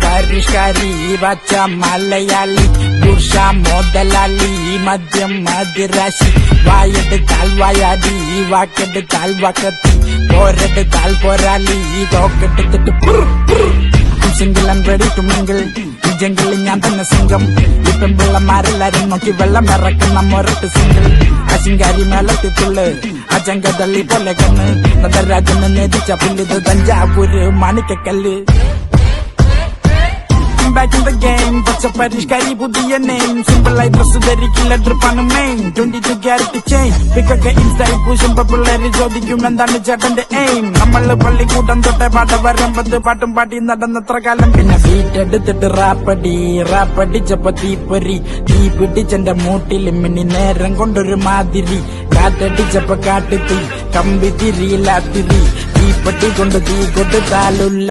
പരിഷ്കാരി വച്ച മലയാളി പുരുഷ മുതലാളി മദ്യം മതിരാശി വായെടുത്താൽ വായാടി വാക്കെടുത്താൽ വാക്കത്തി പോരെടുത്താൽ പോരാളി തോക്കെടുത്തിട്ട് single and ready to mingle ഈ ജംഗിളിൽ ഞാൻ തന്നെ സിംഗം ഇപ്പം പിള്ളമാരെല്ലാരും നോക്കി വെള്ളം ഇറക്കുന്ന മൊരട്ട് സിംഗിൾ അശിങ്കാരി മേളത്തിത്തുള്ളു അജങ്ക തള്ളി പോലെ കണ്ണ് Natarajan നേതിച്ച പുല്ലിത് Thanjavur Manikyakkallu back in the game പച്ച പരിഷ്കാരി പുതിയ നെയിം സിമ്പിൾ ആയി ഡ്രസ് ധരിക്കില്ല ട്രിപ്പാണ് മെയിൻ 22 ക്യാരറ്റ് ചെയിൻ പിക്കൊക്കെ ഇൻസ്റ്റൈൽ പൂശുമ്പോ പിള്ളേര് ചോദിക്കും എന്താണ് ചേട്ടന്റെ എയിം നമ്മള് പള്ളിക്കൂട്ടം തൊട്ടേ പാട്ട വരുമ്പത് പാട്ടും പാട്ടി നടന്നത്ര കാലം പിന്നെ ബീറ്റ് എടുത്തിട്ട് റാപ്പടിച്ചപ്പോ തീപ്പൊരി തീ പിടിച്ചെന്റെ മൂട്ടിൽ മിന്നി നേരം കൊണ്ടൊരു മാതിരി കാറ്റടിച്ചപ്പോ കാട്ടുതീ കമ്പി തിരിയില്ലാത്തിരി തീപ്പെട്ടി കൊണ്ട് തീ കൊടുത്താലുള്ള